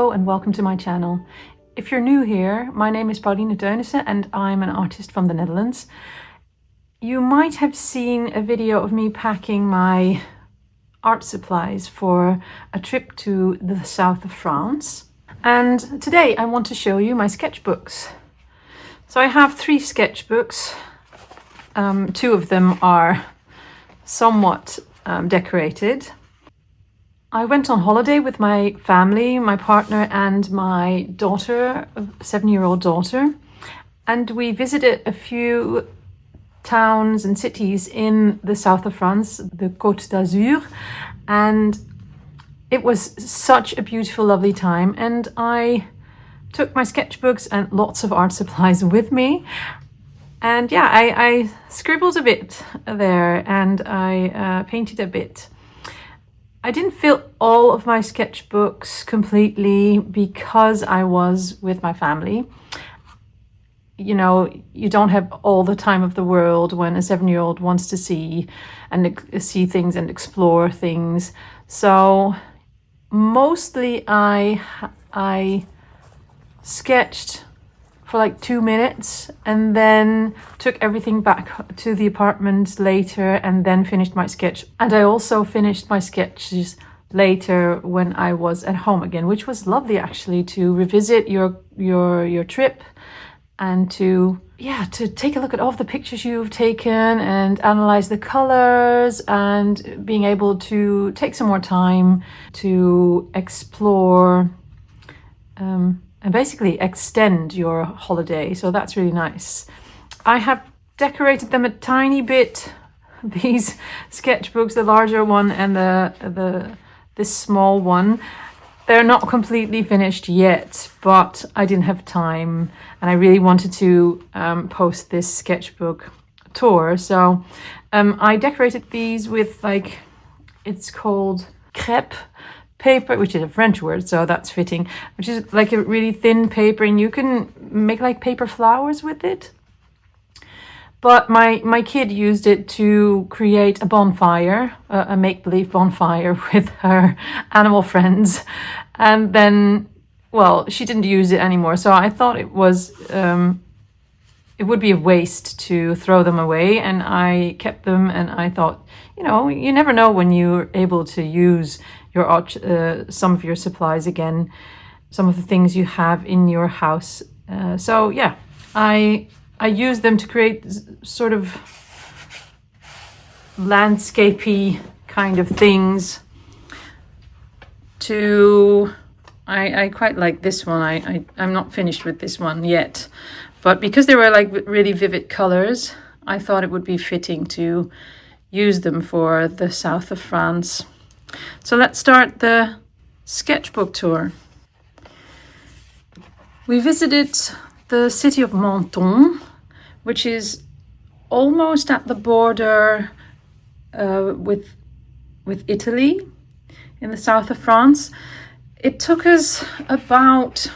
Hello and welcome to my channel. If you're new here, my name is Pauline Teunissen and I'm an artist from the Netherlands. You might have seen a video of me packing my art supplies for a trip to the south of France. And today I want to show you my sketchbooks. So I have 3 sketchbooks. 2 of them are somewhat decorated. I went on holiday with my family, my partner and my daughter, a 7-year-old daughter, and we visited a few towns and cities in the south of France, the Côte d'Azur, and it was such a beautiful, lovely time. And I took my sketchbooks and lots of art supplies with me. And yeah, I scribbled a bit there and I painted a bit. I didn't fill all of my sketchbooks completely because I was with my family. You know, you don't have all the time of the world when a 7-year-old wants to see things and explore things. So mostly I sketched for like 2 minutes and then took everything back to the apartment later and then finished my sketch. And I also finished my sketches later when I was at home again, which was lovely actually, to revisit your trip and to take a look at all of the pictures you've taken and analyze the colors and being able to take some more time to explore and basically extend your holiday. So that's really nice. I have decorated them a tiny bit, these sketchbooks, the larger one and this small one. They're not completely finished yet, but I didn't have time and I really wanted to post this sketchbook tour. So I decorated these with, like, it's called crepe paper, which is a French word, so that's fitting, which is like a really thin paper, and you can make like paper flowers with it. But my kid used it to create a bonfire, a make-believe bonfire with her animal friends. And then, well, she didn't use it anymore. So I thought it would be a waste to throw them away. And I kept them and I thought, you know, you never know when you're able to use your art, some of your supplies again, some of the things you have in your house. So yeah, I use them to create sort of landscapey kind of things. I quite like this one. I'm not finished with this one yet, but because they were like really vivid colors, I thought it would be fitting to use them for the south of France. So let's start the sketchbook tour. We visited the city of Menton, which is almost at the border with Italy in the south of France. It took us about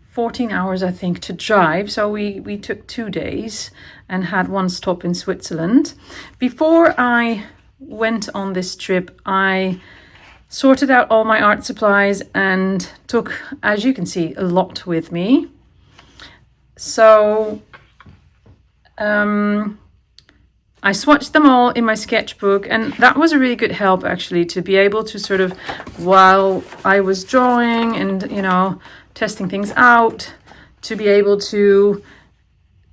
14 hours, I think, to drive. So we took 2 days and had 1 stop in Switzerland. Before I went on this trip, I sorted out all my art supplies and took, as you can see, a lot with me. So I swatched them all in my sketchbook, and that was a really good help actually, to be able to sort of, while I was drawing and, you know, testing things out, to be able to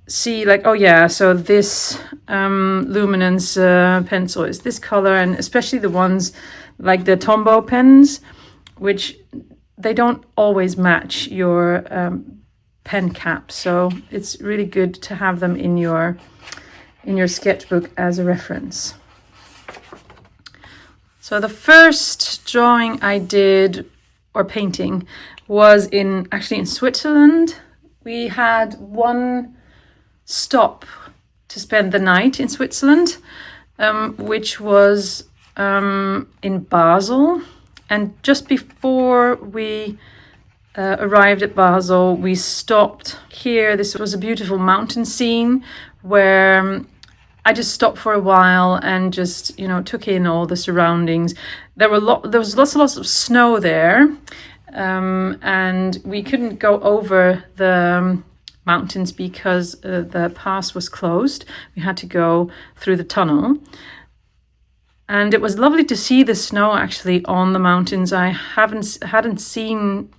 see like, oh yeah, so this luminance pencil is this color, and especially the ones like the Tombow pens, which they don't always match your pen cap, so it's really good to have them in your sketchbook as a reference. So the first drawing I did, or painting, was actually in Switzerland. We had 1 stop to spend the night in Switzerland, which was in Basel. And just before we arrived at Basel, we stopped here. This was a beautiful mountain scene where I just stopped for a while and just, you know, took in all the surroundings. there was lots and lots of snow there, and we couldn't go over the mountains because the pass was closed. We had to go through the tunnel. And it was lovely to see the snow actually on the mountains. I hadn't seen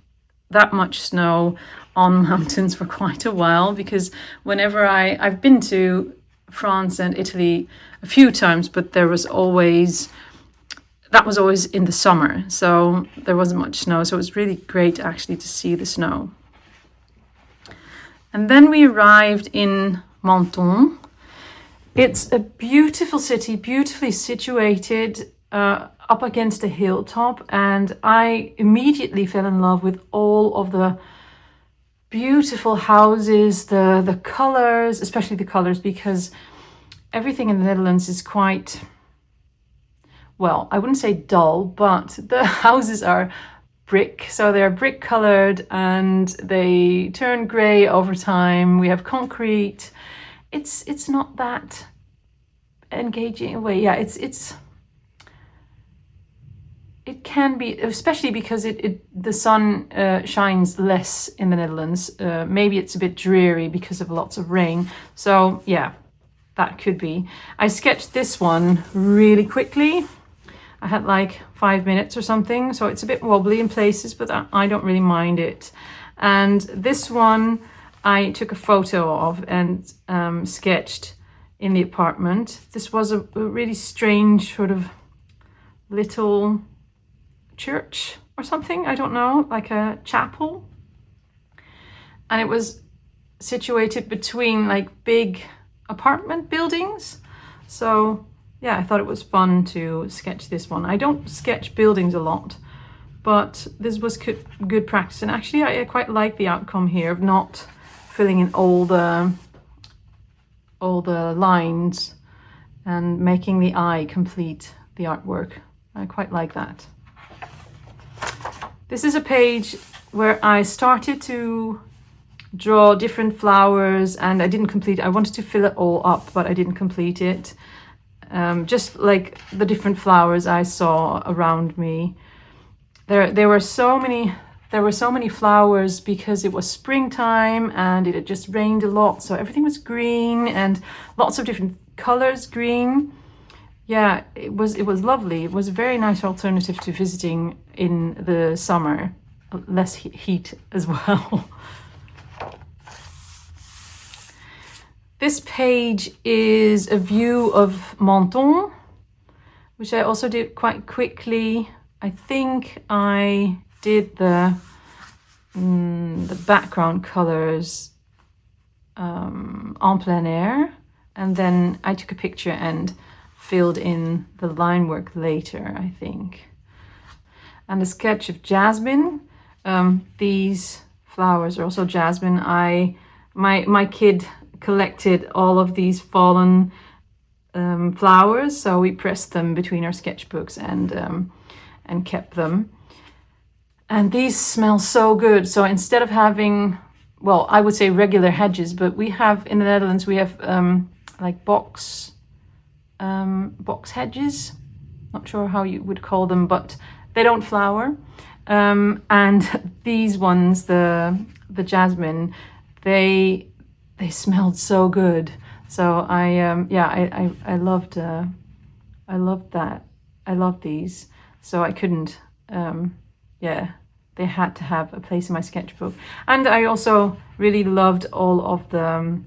that much snow on mountains for quite a while, because whenever I've been to France and Italy a few times, but that was always in the summer, so there wasn't much snow. So it was really great actually to see the snow. And then we arrived in Menton. It's a beautiful city, beautifully situated up against a hilltop, and I immediately fell in love with all of the beautiful houses, the colors, especially the colors, because everything in the Netherlands is quite, well, I wouldn't say dull, but the houses are brick, so they're brick colored and they turn gray over time. We have concrete. It's not that engaging way. Yeah, it can be, especially because the sun shines less in the Netherlands. Maybe it's a bit dreary because of lots of rain. So yeah, that could be. I sketched this one really quickly. I had like 5 minutes or something, so it's a bit wobbly in places, but I don't really mind it. And this one I took a photo of and sketched in the apartment. This was a really strange sort of little church or something, I don't know, like a chapel. And it was situated between like big apartment buildings. So yeah, I thought it was fun to sketch this one. I don't sketch buildings a lot, but this was good practice. And actually I quite like the outcome here of not filling in all the lines and making the eye complete the artwork. I quite like that. This is a page where I started to draw different flowers and I didn't complete it. I wanted to fill it all up, but I didn't complete it. Just like the different flowers I saw around me. There were so many flowers because it was springtime and it had just rained a lot, so everything was green and lots of different colors green. Yeah, it was lovely. It was a very nice alternative to visiting in the summer. Less heat as well. This page is a view of Menton, which I also did quite quickly. I think I did the background colors en plein air, and then I took a picture and filled in the line work later, I think. And a sketch of jasmine. These flowers are also jasmine. My kid collected all of these fallen flowers, so we pressed them between our sketchbooks and kept them. And these smell so good. So instead of having, well, I would say regular hedges, but we have in the Netherlands we have like box hedges. Not sure how you would call them, but they don't flower. And these ones, the jasmine, they smelled so good. So I loved that. I loved these. So I couldn't, they had to have a place in my sketchbook. And I also really loved all of the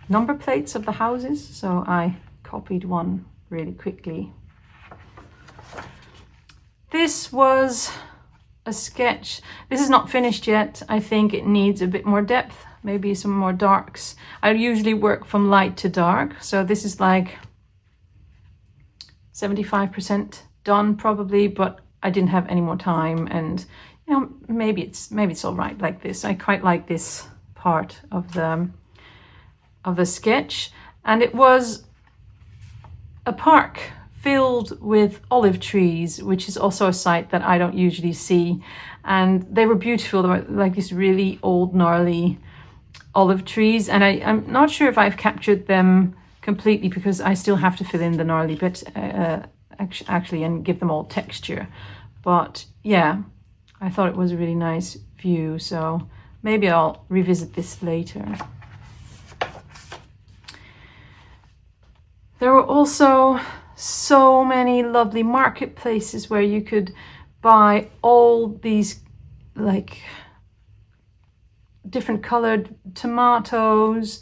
number plates of the houses. So I copied one really quickly. This was a sketch. This is not finished yet. I think it needs a bit more depth, maybe some more darks. I usually work from light to dark. So this is like 75% done probably, but I didn't have any more time, and you know, maybe it's all right like this. I quite like this part of the sketch, and it was a park filled with olive trees, which is also a sight that I don't usually see, and they were beautiful. They were like these really old gnarly olive trees, and I'm not sure if I've captured them completely because I still have to fill in the gnarly bit actually, and give them all texture. But yeah, I thought it was a really nice view, so maybe I'll revisit this later. There were also so many lovely marketplaces where you could buy all these like different colored tomatoes,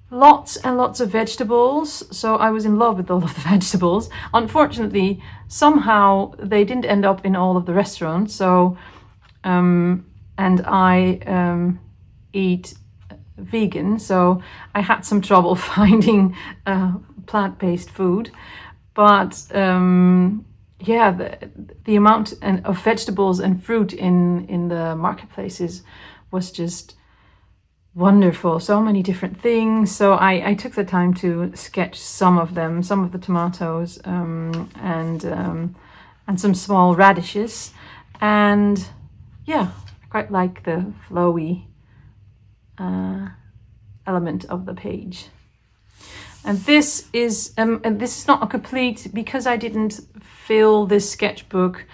lots and lots of vegetables. So I was in love with all of the vegetables. Unfortunately, somehow they didn't end up in all of the restaurants. So, and I eat vegan, so I had some trouble finding plant-based food. But yeah, the amount of vegetables and fruit in the marketplaces was just wonderful. So many different things. So I took the time to sketch some of them, some of the tomatoes, and some small radishes. And yeah, I quite like the flowy element of the page. And this is not a complete, because I didn't fill this sketchbook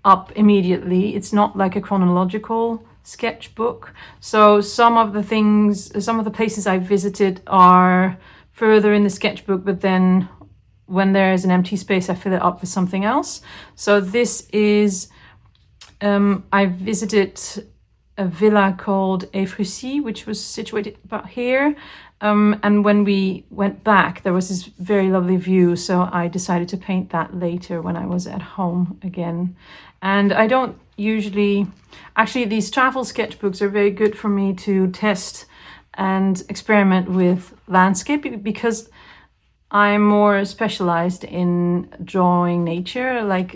up immediately. It's not like a chronological sketchbook. So some of the places I visited are further in the sketchbook, but then when there is an empty space, I fill it up with something else. So this is, I visited a villa called Efrusy, which was situated about here. And when we went back, there was this very lovely view. So I decided to paint that later when I was at home again. And I don't usually, actually these travel sketchbooks are very good for me to test and experiment with landscape, because I'm more specialized in drawing nature, like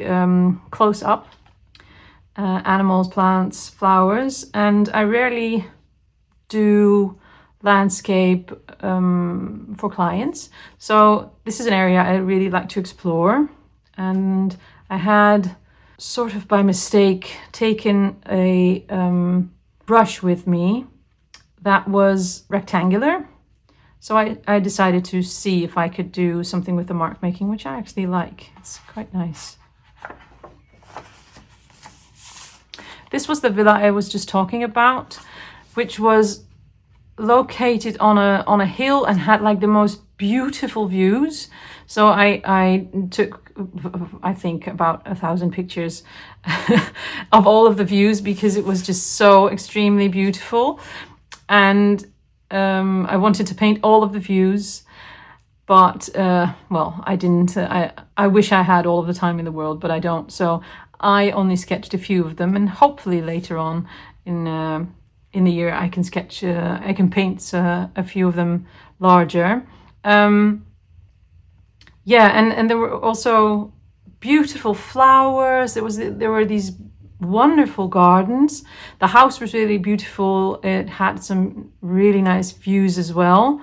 close up, animals, plants, flowers. And I rarely do landscape for clients. So this is an area I really like to explore. And I had sort of by mistake taken a brush with me that was rectangular. So I decided to see if I could do something with the mark making, which I actually like. It's quite nice. This was the villa I was just talking about, which was located on a hill and had like the most beautiful views. So I took, I think, about 1,000 pictures of all of the views, because it was just so extremely beautiful. And I wanted to paint all of the views, but well, I didn't. I wish I had all of the time in the world, but I don't. So I only sketched a few of them, and hopefully later on in the year I can sketch, I can paint a few of them larger. Yeah, and there were also beautiful flowers. There were these wonderful gardens. The house was really beautiful. It had some really nice views as well.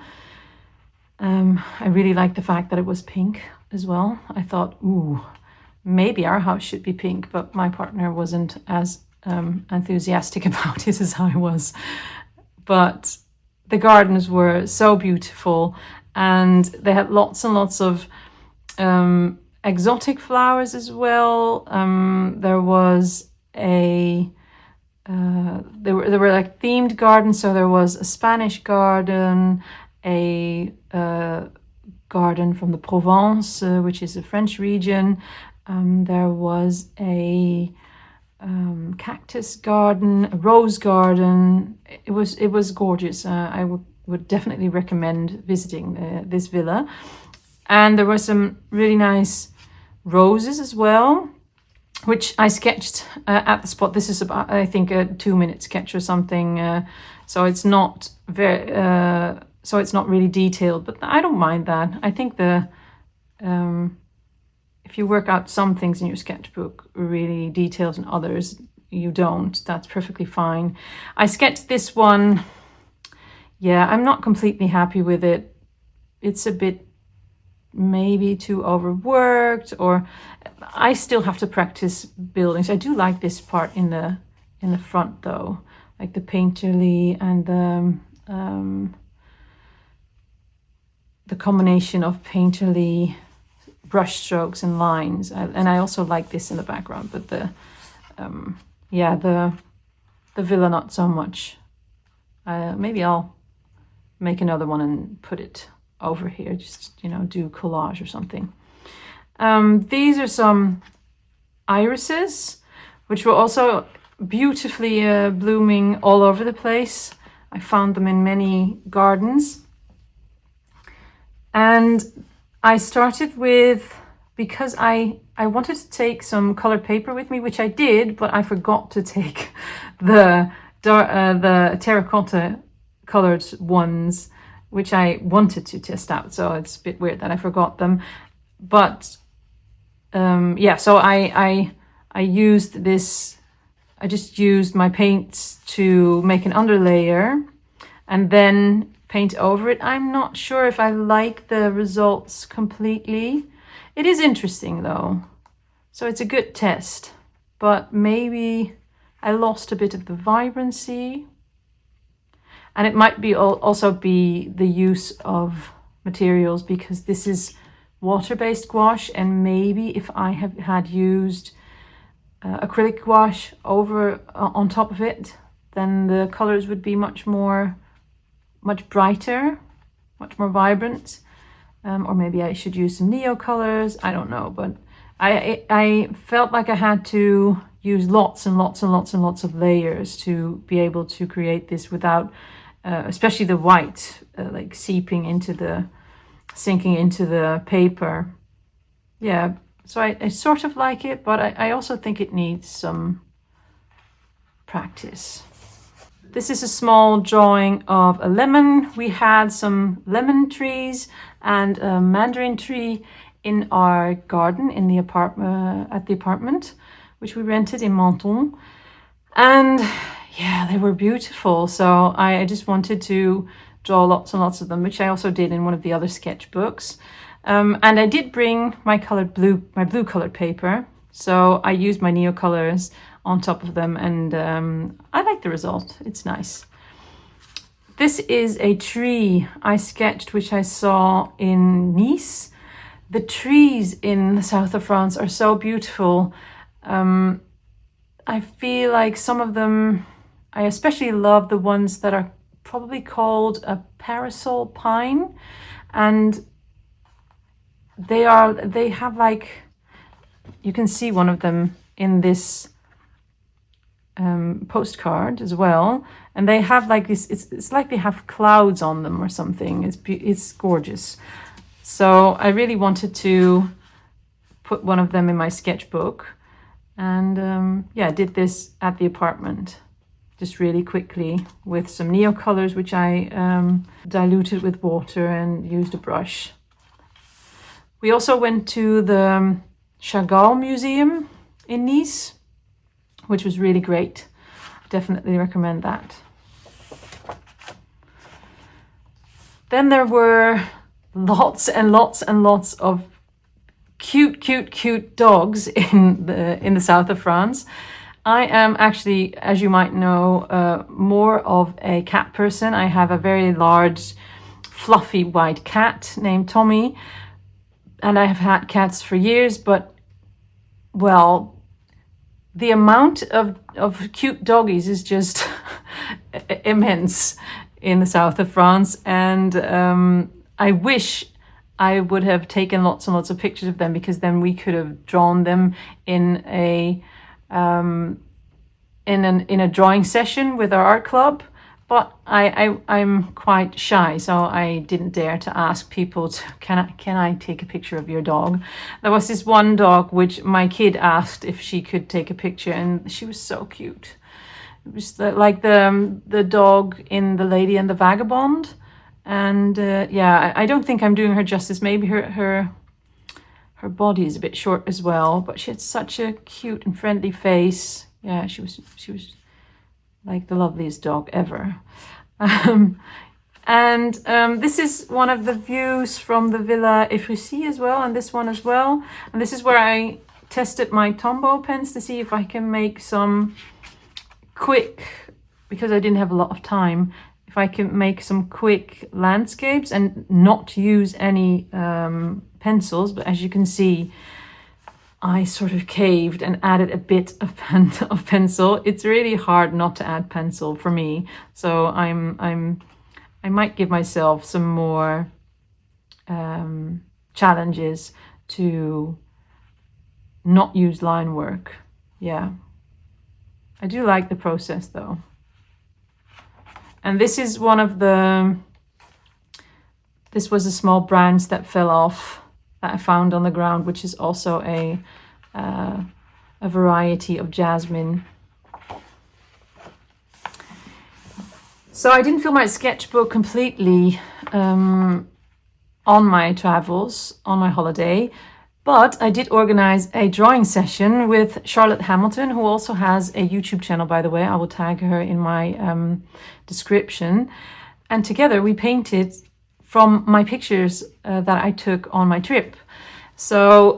I really liked the fact that it was pink as well. I thought, ooh, maybe our house should be pink, but my partner wasn't as enthusiastic about it as I was. But the gardens were so beautiful, and they had lots and lots of exotic flowers as well. There was there were like themed gardens. So there was a Spanish garden, a garden from the Provence, which is a French region. There was a cactus garden, a rose garden. It was gorgeous. I would definitely recommend visiting this villa. And there were some really nice roses as well, which I sketched at the spot. This is about, I think, a 2-minute sketch or something. So it's not really detailed, but I don't mind that. I think if you work out some things in your sketchbook really detailed and others you don't, that's perfectly fine. I sketched this one. Yeah, I'm not completely happy with it. It's a bit maybe too overworked, or I still have to practice buildings. I do like this part in the front though, like the painterly and the combination of painterly brush strokes and lines. And I also like this in the background, but yeah, the villa not so much. Maybe I'll make another one and put it over here, just, you know, do collage or something. These are some irises, which were also beautifully blooming all over the place. I found them in many gardens. And I started with, because I wanted to take some colored paper with me, which I did, but I forgot to take the terracotta colored ones, which I wanted to test out. So it's a bit weird that I forgot them. But yeah, so I used this, I just used my paints to make an underlayer and then paint over it. I'm not sure if I like the results completely. It is interesting though, so it's a good test, but maybe I lost a bit of the vibrancy. And it might be also be the use of materials, because this is water-based gouache, and maybe if I had used acrylic gouache over on top of it, then the colors would be much brighter, much more vibrant. Or maybe I should use some neo colors, I don't know, but I felt like I had to use lots and lots and lots and lots of layers to be able to create this without, especially the white, like sinking into the paper. Yeah, so I sort of like it, but I also think it needs some practice. This is a small drawing of a lemon. We had some lemon trees and a mandarin tree in our garden in the apartment, which we rented in Menton. And yeah, they were beautiful. So I just wanted to draw lots and lots of them, which I also did in one of the other sketchbooks. And I did bring my blue colored paper. So I used my neo colors on top of them, and I like the result. It's nice. This is a tree I sketched, which I saw in Nice. The trees in the south of France are so beautiful. I feel like some of them, I especially love the ones that are probably called a parasol pine, and they have like, you can see one of them in this postcard as well, and they have like this, it's like they have clouds on them or something. It's gorgeous. So I really wanted to put one of them in my sketchbook, and yeah, did this at the apartment just really quickly with some neo colors, which I diluted with water and used a brush. We also went to the Chagall Museum in Nice, which was really great. Definitely recommend that. Then there were lots and lots and lots of cute dogs in the south of France. I am actually, as you might know, more of a cat person. I have a very large, fluffy white cat named Tommy, and I have had cats for years, but, well, the amount of cute doggies is just immense in the south of France, and I wish I would have taken lots and lots of pictures of them, because then we could have drawn them in a drawing session with our art club. But I'm quite shy, so I didn't dare to ask people to, can I take a picture of your dog? There was this one dog which my kid asked if she could take a picture, and she was so cute. It was like the dog in The Lady and the Vagabond. And yeah, I don't think I'm doing her justice. Maybe her body is a bit short as well, but she had such a cute and friendly face. Yeah, she was like the loveliest dog ever. This is one of the views from the Villa Efrussi as well, and this one as well. And this is where I tested my Tombow pens to see if I can make some quick, because I didn't have a lot of time, if I can make some quick landscapes and not use any pencils. But as you can see, I sort of caved and added a bit of pencil. It's really hard not to add pencil for me. So I might give myself some more challenges to not use line work. Yeah. I do like the process though. And this is one of this was a small branch that fell off that I found on the ground, which is also a variety of jasmine. So I didn't fill my sketchbook completely on my travels, on my holiday, but I did organize a drawing session with Charlotte Hamilton, who also has a YouTube channel, by the way. I will tag her in my description. And together we painted from my pictures that I took on my trip. So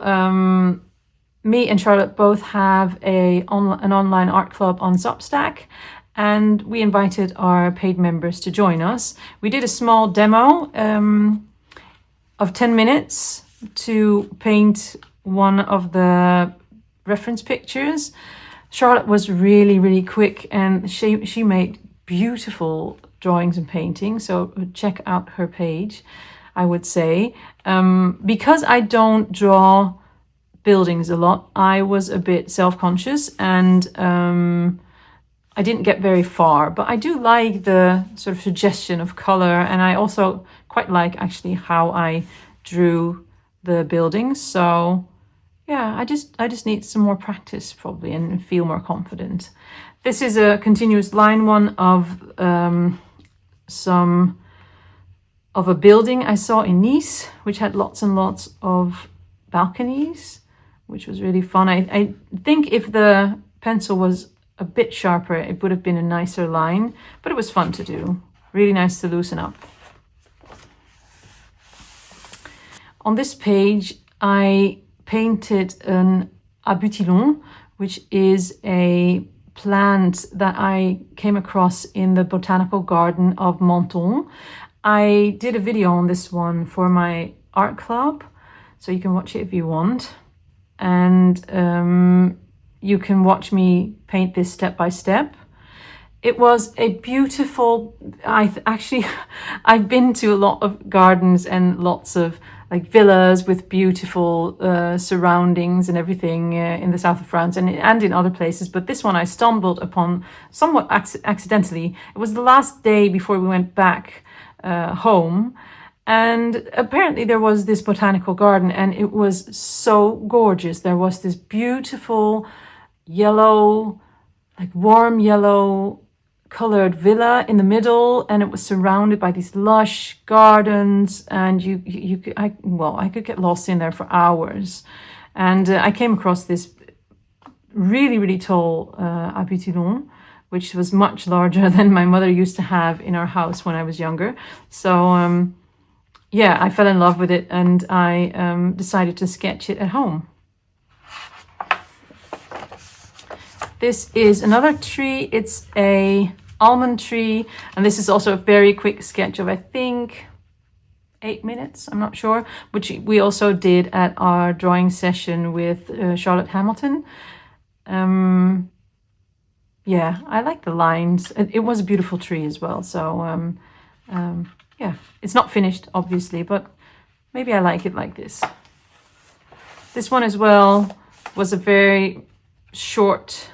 me and Charlotte both have an online art club on Substack, and we invited our paid members to join us. We did a small demo of 10 minutes to paint one of the reference pictures. Charlotte was really, really quick, and she made beautiful drawings and paintings. So check out her page, I would say. Because I don't draw buildings a lot, I was a bit self-conscious, and I didn't get very far, but I do like the sort of suggestion of color, and I also quite like actually how I drew the buildings. So yeah, I just need some more practice probably and feel more confident. This is a continuous line one of a building I saw in Nice, which had lots and lots of balconies, which was really fun. I think if the pencil was a bit sharper, it would have been a nicer line, but it was fun to do. Really nice to loosen up. On this page, I painted an abutilon, which is a plant that I came across in the botanical garden of Menton. I did a video on this one for my art club, so you can watch it if you want. And you can watch me paint this step by step. It was a beautiful, I've been to a lot of gardens and lots of like villas with beautiful surroundings and everything in the south of France and in other places. But this one I stumbled upon somewhat accidentally. It was the last day before we went back home. And apparently there was this botanical garden, and it was so gorgeous. There was this beautiful yellow, like warm yellow colored villa in the middle, and it was surrounded by these lush gardens, and I could get lost in there for hours. And I came across this really, really tall abutilon, which was much larger than my mother used to have in our house when I was younger. So yeah, I fell in love with it, and I decided to sketch it at home. This is another tree. It's a almond tree, and this is also a very quick sketch of, I think, 8 minutes, I'm not sure, which we also did at our drawing session with Charlotte Hamilton. Yeah, I like the lines. It was a beautiful tree as well. So yeah, it's not finished, obviously, but maybe I like it like this. This one as well was a very short,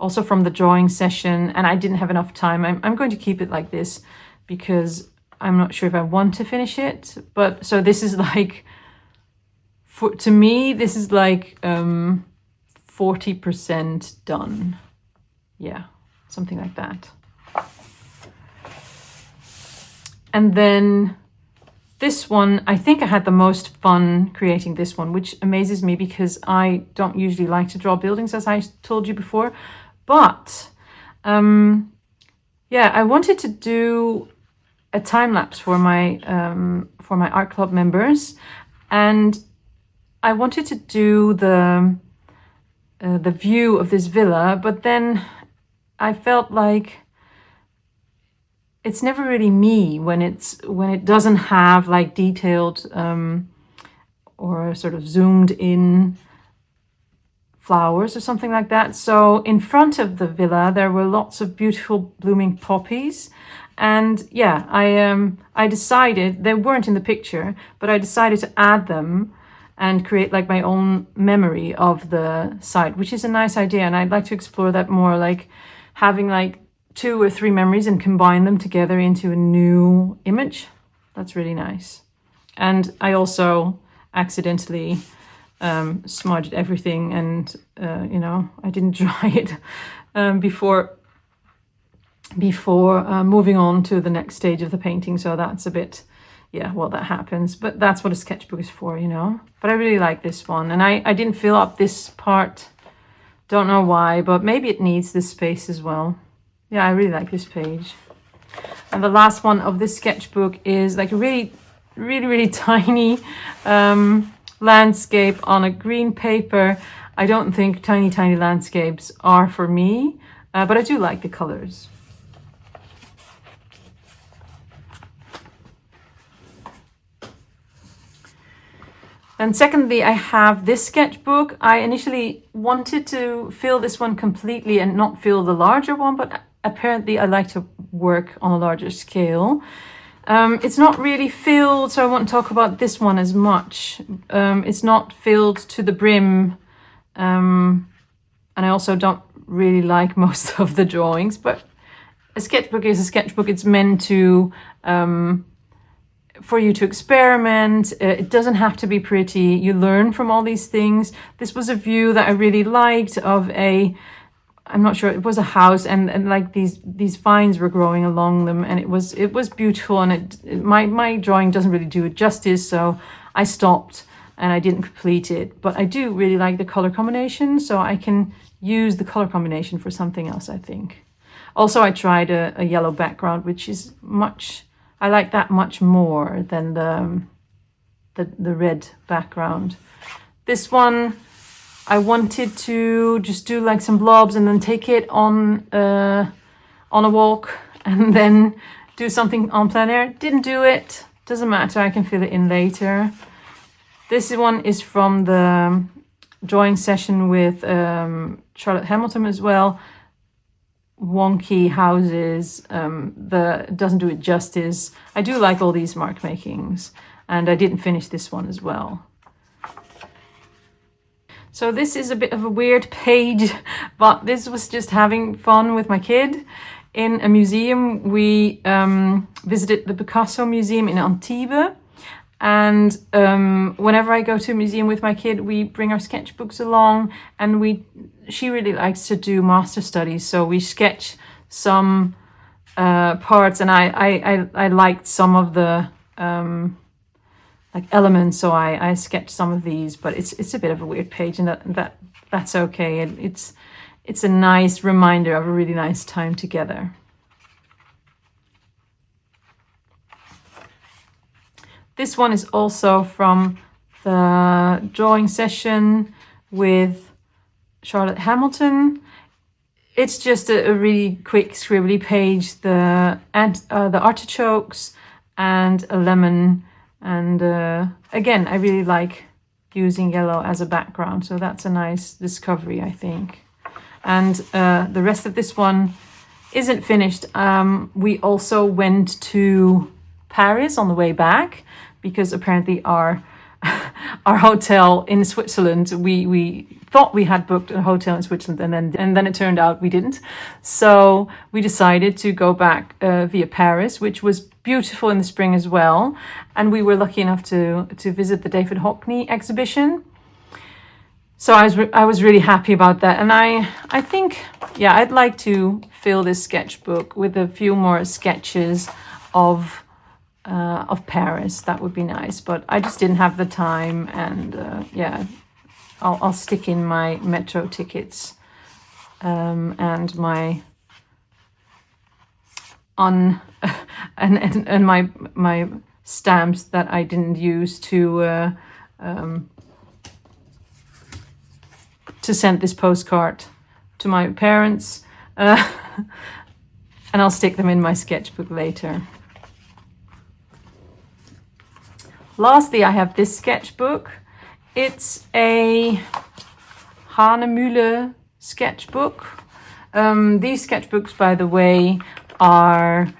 also from the drawing session, and I didn't have enough time. I'm going to keep it like this because I'm not sure if I want to finish it. But so this is like, to me, this is like 40% done. Yeah, something like that. And then this one, I think I had the most fun creating this one, which amazes me because I don't usually like to draw buildings, as I told you before. But yeah, I wanted to do a time lapse for my art club members, and I wanted to do the view of this villa, but then I felt like it's never really me when it doesn't have like detailed or sort of zoomed in flowers or something like that. So in front of the villa there were lots of beautiful blooming poppies, and yeah, I decided, they weren't in the picture, but I decided to add them and create like my own memory of the site, which is a nice idea, and I'd like to explore that more, like having like 2 or 3 memories and combine them together into a new image. That's really nice. And I also accidentally smudged everything, and you know, I didn't dry it before moving on to the next stage of the painting. So that's a bit, yeah, well, that happens, but that's what a sketchbook is for, you know. But I really like this one, and I didn't fill up this part, don't know why, but maybe it needs this space as well. Yeah, I really like this page. And the last one of this sketchbook is like a really tiny landscape on a green paper. I don't think tiny landscapes are for me, but I do like the colors. And secondly, I have this sketchbook. I initially wanted to fill this one completely and not fill the larger one, but apparently I like to work on a larger scale. It's not really filled, so I won't talk about this one as much. It's not filled to the brim, and I also don't really like most of the drawings, but a sketchbook is a sketchbook. It's meant to for you to experiment. It doesn't have to be pretty. You learn from all these things. This was a view that I really liked of I'm not sure, it was a house, and like these vines were growing along them, and it was beautiful, and my drawing doesn't really do it justice, so I stopped and I didn't complete it. But I do really like the color combination, so I can use the color combination for something else, I think. Also, I tried a yellow background, which is I like that much more than the red background. This one, I wanted to just do like some blobs and then take it on a walk and then do something on plein air. Didn't do it. Doesn't matter. I can fill it in later. This one is from the drawing session with Charlotte Hamilton as well. Wonky houses, doesn't do it justice. I do like all these mark makings, and I didn't finish this one as well. So this is a bit of a weird page, but this was just having fun with my kid. In a museum, we visited the Picasso Museum in Antibes, and whenever I go to a museum with my kid, we bring our sketchbooks along, and she really likes to do master studies, so we sketch some parts, and I liked some of the like elements, so I sketched some of these, but it's a bit of a weird page, and that's okay. It's a nice reminder of a really nice time together. This one is also from the drawing session with Charlotte Hamilton. It's just a really quick scribbly page. The artichokes and a lemon, and again, I really like using yellow as a background, so that's a nice discovery, I think. And the rest of this one isn't finished. We also went to Paris on the way back, because apparently our hotel in Switzerland, we thought we had booked a hotel in Switzerland, and then it turned out we didn't. So we decided to go back via Paris, which was beautiful in the spring as well. And we were lucky enough to visit the David Hockney exhibition. So I was really happy about that. And I think, yeah, I'd like to fill this sketchbook with a few more sketches of Paris. That would be nice, but I just didn't have the time, and yeah, I'll stick in my metro tickets and my and my stamps that I didn't use to send this postcard to my parents. and I'll stick them in my sketchbook later. Lastly, I have this sketchbook. It's a Hanemühle sketchbook. These sketchbooks, by the way, are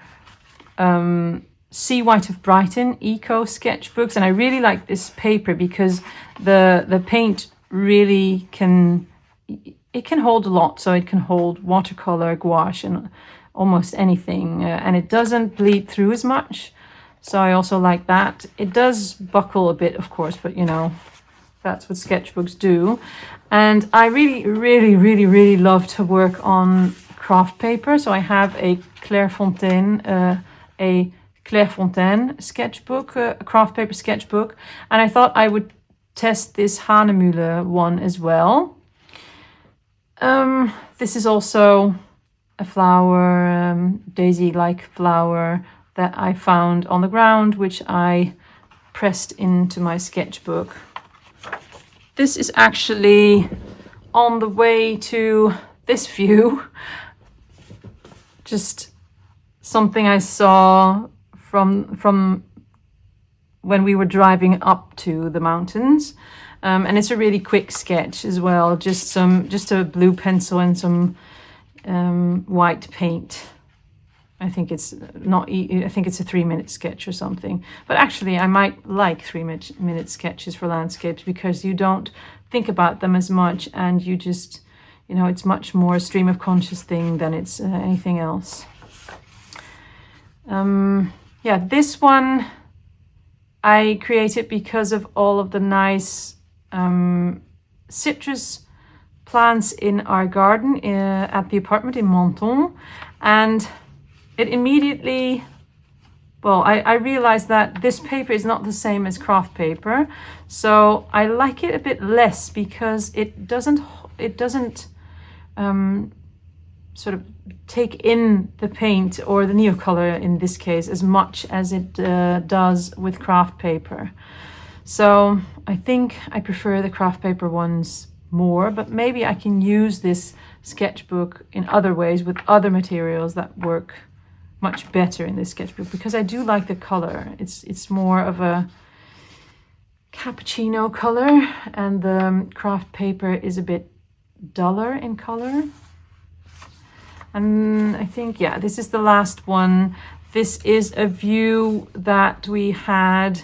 Sea White of Brighton eco sketchbooks, and I really like this paper because the paint really can hold a lot. So it can hold watercolor, gouache, and almost anything, and it doesn't bleed through as much. So I also like that. It does buckle a bit, of course, but you know, that's what sketchbooks do. And I really love to work on craft paper. So I have a Clairefontaine sketchbook, a craft paper sketchbook, and I thought I would test this Hanemühle one as well. This is also a flower, daisy-like flower that I found on the ground, which I pressed into my sketchbook. This is actually on the way to this view. Just something I saw from when we were driving up to the mountains. And it's a really quick sketch as well. Just a blue pencil and some white paint. I think it's not. I think it's a 3-minute sketch or something. But actually, I might like 3-minute sketches for landscapes because you don't think about them as much, and you just, you know, it's much more a stream of conscious thing than it's anything else. Yeah, this one I created because of all of the nice citrus plants in our garden at the apartment in Menton, and it immediately, well, I realized that this paper is not the same as craft paper, so I like it a bit less because it doesn't sort of take in the paint, or the neocolor in this case, as much as it does with craft paper. So I think I prefer the craft paper ones more, but maybe I can use this sketchbook in other ways with other materials that work much better in this sketchbook, because I do like the color. It's more of a cappuccino color, and the craft paper is a bit duller in color. And I think, yeah, this is the last one. This is a view that we had,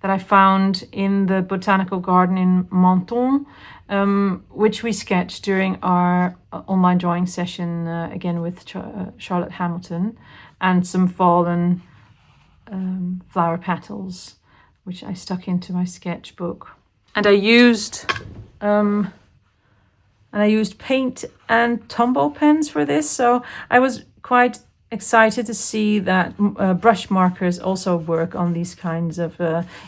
that I found in the botanical garden in Menton, which we sketched during our online drawing session, again with Charlotte Hamilton, and some fallen flower petals, which I stuck into my sketchbook. And I used paint and Tombow pens for this, so I was quite excited to see that brush markers also work on these kinds of,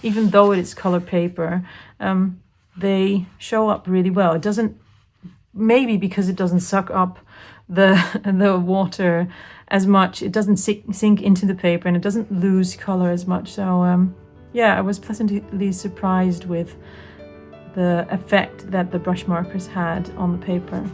even though it is color paper, they show up really well. It doesn't, maybe because it doesn't suck up the water as much, it doesn't sink into the paper, and it doesn't lose color as much. So yeah, I was pleasantly surprised with the effect that the brush markers had on the paper.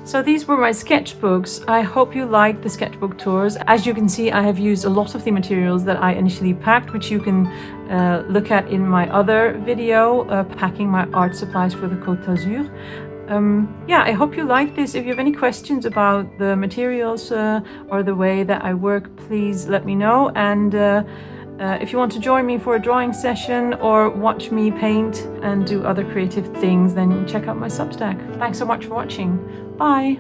So these were my sketchbooks. I hope you liked the sketchbook tours. As you can see, I have used a lot of the materials that I initially packed, which you can look at in my other video, packing my art supplies for the Côte d'Azur. Yeah, I hope you like this. If you have any questions about the materials or the way that I work, please let me know. And if you want to join me for a drawing session or watch me paint and do other creative things, then check out my Substack. Thanks so much for watching. Bye.